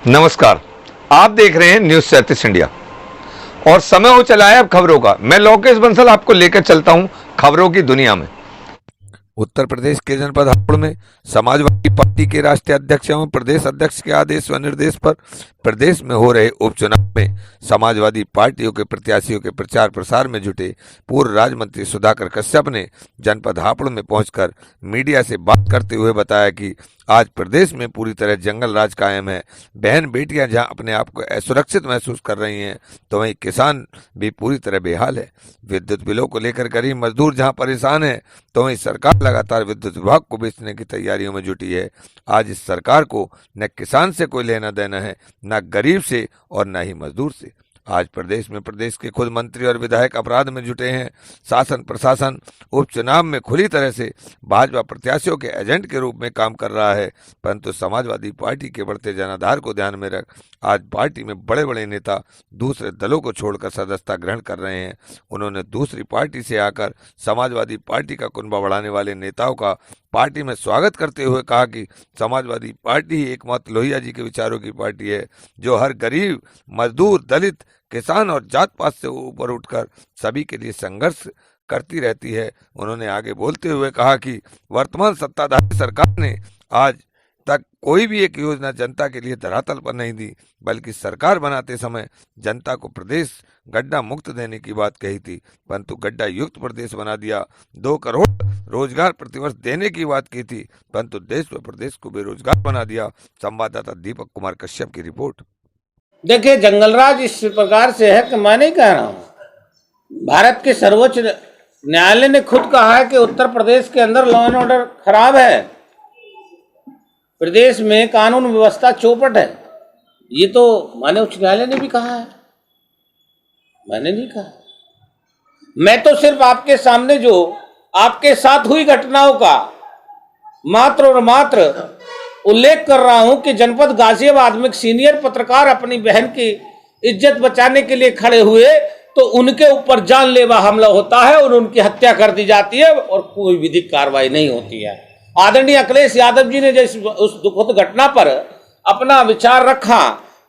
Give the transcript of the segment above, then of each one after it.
नमस्कार, आप देख रहे हैं न्यूज 37 इंडिया और समय हो चला है अब खबरों का। मैं लोकेश बंसल आपको लेकर चलता हूं खबरों की दुनिया में। उत्तर प्रदेश के जनपद हापुड़ में समाजवादी पार्टी के राष्ट्रीय अध्यक्ष एवं प्रदेश अध्यक्ष के आदेश व निर्देश पर प्रदेश में हो रहे उपचुनाव में समाजवादी पार्टियों के प्रत्याशियों के प्रचार प्रसार में जुटे पूर्व राज्य मंत्री सुधाकर कश्यप ने जनपद हापुड़ में पहुंचकर मीडिया से बात करते हुए बताया कि आज प्रदेश में पूरी तरह जंगल राज कायम है। बहन बेटियां जहां अपने आप को असुरक्षित महसूस कर रही हैं, तो वहीं किसान भी पूरी तरह बेहाल है। विद्युत बिलों को लेकर गरीब मजदूर जहां परेशान है, तो वहीं सरकार लगातार विद्युत विभाग को बेचने की तैयारियों में जुटी है। आज इस सरकार को न किसान से कोई लेना देना है, न गरीब से और न ही मजदूर से। आज प्रदेश में प्रदेश के खुद मंत्री और विधायक अपराध में जुटे हैं। शासन प्रशासन उपचुनाव में खुली तरह से भाजपा प्रत्याशियों के एजेंट के रूप में काम कर रहा है, परंतु समाजवादी पार्टी के बढ़ते जनाधार को ध्यान में रख आज पार्टी में बड़े बड़े नेता दूसरे दलों को छोड़कर सदस्यता ग्रहण कर रहे हैं। उन्होंने दूसरी पार्टी से आकर समाजवादी पार्टी का कुनबा बढ़ाने वाले नेताओं का पार्टी में स्वागत करते हुए कहा कि समाजवादी पार्टी ही एकमात्र लोहिया जी के विचारों की पार्टी है, जो हर गरीब, मजदूर, दलित, किसान और जात पात से ऊपर उठकर सभी के लिए संघर्ष करती रहती है। उन्होंने आगे बोलते हुए कहा कि वर्तमान सत्ताधारी सरकार ने आज तक कोई भी एक योजना जनता के लिए धरातल पर नहीं दी, बल्कि सरकार बनाते समय जनता को प्रदेश गड्ढा मुक्त देने की बात कही थी, परंतु गड्ढा युक्त प्रदेश बना दिया। 2 करोड़ रोजगार प्रतिवर्ष देने की बात की थी, परंतु देश व प्रदेश को बेरोजगार बना दिया। संवाददाता दीपक कुमार कश्यप की रिपोर्ट। देखिए, जंगलराज इस प्रकार से है कि मैं नहीं कह रहा हूं। भारत के सर्वोच्च न्यायालय ने खुद कहा है कि उत्तर प्रदेश के अंदर लॉ एंड ऑर्डर खराब है, प्रदेश में कानून व्यवस्था चौपट है। ये तो माननीय उच्च न्यायालय ने भी कहा है, मैंने नहीं कहा। मैं तो सिर्फ आपके सामने जो आपके साथ हुई घटनाओं का मात्र और मात्र उल्लेख कर रहा हूं कि जनपद गाजियाबाद में एक सीनियर पत्रकार अपनी बहन की इज्जत बचाने के लिए खड़े हुए तो उनके ऊपर जानलेवा हमला होता है और उनकी हत्या कर दी जाती है और कोई विधिक कार्रवाई नहीं होती है। आदरणीय अखिलेश यादव जी ने जब उस दुखद घटना पर अपना विचार रखा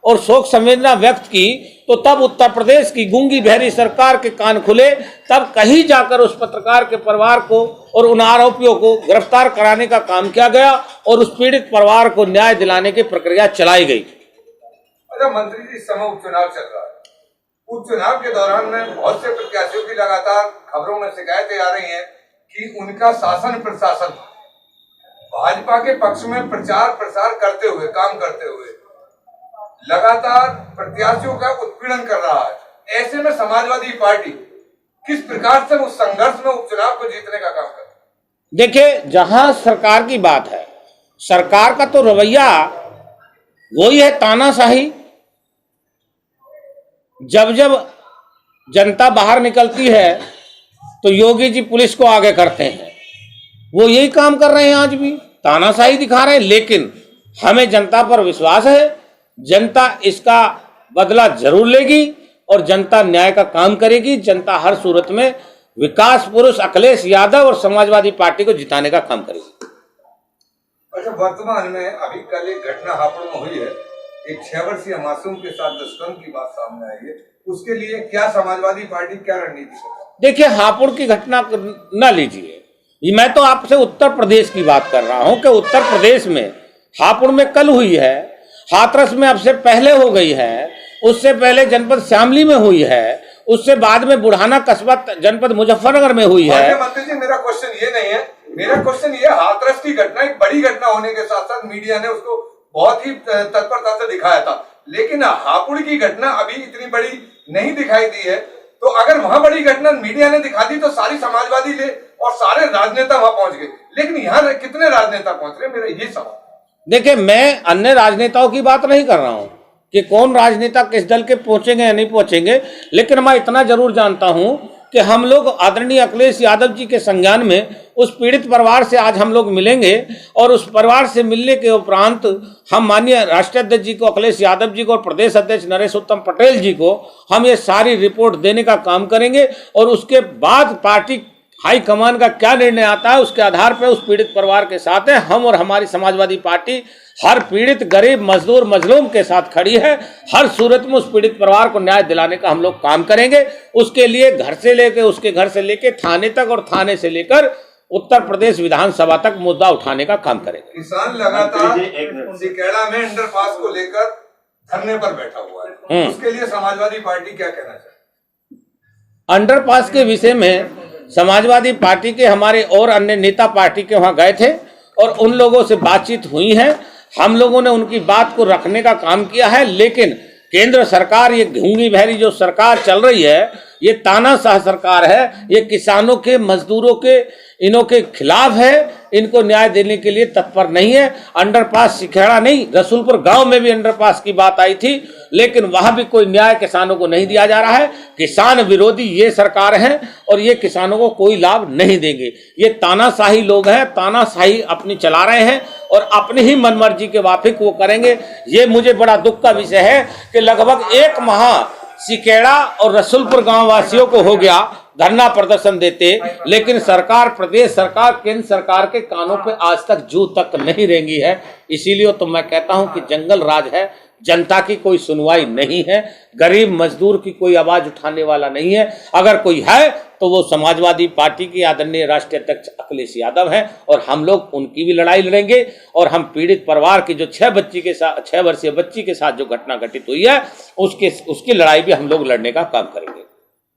और शोक संवेदना व्यक्त की, तो तब उत्तर प्रदेश की गूंगी बहरी सरकार के कान खुले। तब कहीं जाकर उस पत्रकार के परिवार को और उन आरोपियों को गिरफ्तार कराने का काम किया गया और उस पीड़ित परिवार को न्याय दिलाने की प्रक्रिया चलाई गई। अच्छा मंत्री जी, इस समय उपचुनाव चल रहा है। उपचुनाव के दौरान में बहुत से प्रत्याशियों की लगातार खबरों में शिकायतें आ रही हैं कि उनका शासन प्रशासन भाजपा के पक्ष में प्रचार प्रसार करते हुए, काम करते हुए लगातार प्रत्याशियों का उत्पीड़न कर रहा है। ऐसे में समाजवादी पार्टी किस प्रकार से उस संघर्ष में उपचुनाव को जीतने का काम करे? देखिए, जहां सरकार की बात है, सरकार का तो रवैया वही है तानाशाही। जब जब जनता बाहर निकलती है तो योगी जी पुलिस को आगे करते हैं। वो यही काम कर रहे हैं, आज भी तानाशाही दिखा रहे हैं। लेकिन हमें जनता पर विश्वास है, जनता इसका बदला जरूर लेगी और जनता न्याय का काम करेगी। जनता हर सूरत में विकास पुरुष अखिलेश यादव और समाजवादी पार्टी को जिताने का काम करेगी। अच्छा, वर्तमान में अभी कल एक घटना हापुड़ में हुई है, एक 6 वर्षीय मासूम के साथ दुष्कर्म की बात सामने आई है। उसके लिए क्या समाजवादी पार्टी क्या रणनीति है? देखिए, हापुड़ की घटना न लीजिए, मैं तो आपसे उत्तर प्रदेश की बात कर रहा हूं कि उत्तर प्रदेश में हापुड़ में कल हुई है, हाथरस में अब से पहले हो गई है, उससे पहले जनपद शामली में हुई है, उससे बाद में बुढ़ाना कस्बा जनपद मुजफ्फरनगर में हुई है। मंत्री जी, मेरा क्वेश्चन ये नहीं है, मेरा क्वेश्चन ये, हाथरस की घटना एक बड़ी घटना होने के साथ साथ मीडिया ने उसको बहुत ही तत्परता से दिखाया था, लेकिन हापुड़ की घटना अभी इतनी बड़ी नहीं दिखाई दी है। तो अगर वहां बड़ी घटना मीडिया ने दिखा दी तो सारी समाजवादी ले और सारे राजनेता वहां पहुंच गए, लेकिन यहाँ कितने राजनेता पहुंच रहे, मेरा ये सवाल। देखिए, मैं अन्य राजनेताओं की बात नहीं कर रहा हूं कि कौन राजनेता किस दल के पहुंचेंगे या नहीं पहुंचेंगे, लेकिन मैं इतना जरूर जानता हूं कि हम लोग आदरणीय अखिलेश यादव जी के संज्ञान में उस पीड़ित परिवार से आज हम लोग मिलेंगे और उस परिवार से मिलने के उपरांत हम माननीय राष्ट्रीय अध्यक्ष जी को, अखिलेश यादव जी को और प्रदेश अध्यक्ष नरेश उत्तम पटेल जी को हम ये सारी रिपोर्ट देने का काम करेंगे और उसके बाद पार्टी हाईकमान का क्या निर्णय आता है उसके आधार पर उस पीड़ित परिवार के साथ है हम और हमारी समाजवादी पार्टी हर पीड़ित गरीब मजदूर मजलूम के साथ खड़ी है। हर सूरत में उस पीड़ित परिवार को न्याय दिलाने का हम लोग काम करेंगे। उसके लिए घर से लेकर, उसके घर से लेकर थाने तक और थाने से लेकर उत्तर प्रदेश विधानसभा तक मुद्दा उठाने का काम करेंगे। किसान लगातार सिकेड़ा में अंडरपास को लेकर धरने पर बैठा हुआ है, उसके लिए समाजवादी पार्टी क्या कहना चाहती है? अंडरपास के विषय में समाजवादी पार्टी के हमारे और अन्य नेता पार्टी के वहां गए थे और उन लोगों से बातचीत हुई है। हम लोगों ने उनकी बात को रखने का काम किया है, लेकिन केंद्र सरकार, ये घूंगी बहरी जो सरकार चल रही है, ये तानाशाह सरकार है। ये किसानों के, मजदूरों के, इनों के खिलाफ है। इनको न्याय देने के लिए तत्पर नहीं है। अंडरपास सिखेड़ा नहीं, रसूलपुर गांव में भी अंडरपास की बात आई थी, लेकिन वहां भी कोई न्याय किसानों को नहीं दिया जा रहा है। किसान विरोधी ये सरकार है और ये किसानों को कोई लाभ नहीं देंगे। ये तानाशाही लोग हैं, तानाशाही अपनी चला रहे हैं और अपनी ही मनमर्जी के वाफिक वो करेंगे। ये मुझे बड़ा दुख का विषय है कि लगभग 1 माह सिकेड़ा और रसूलपुर गांव वासियों को हो गया धरना प्रदर्शन देते, लेकिन सरकार, प्रदेश सरकार, केंद्र सरकार के कानों पे आज तक जू तक नहीं रेंगी है। इसीलिए तो मैं कहता हूं कि जंगल राज है, जनता की कोई सुनवाई नहीं है, गरीब मजदूर की कोई आवाज उठाने वाला नहीं है। अगर कोई है तो वो समाजवादी पार्टी के आदरणीय राष्ट्रीय अध्यक्ष अखिलेश यादव हैं और हम लोग उनकी भी लड़ाई लड़ेंगे। और हम पीड़ित परिवार की जो 6 वर्षीय बच्ची के साथ जो घटना घटित हुई है, उसकी लड़ाई भी हम लोग लड़ने का काम करेंगे।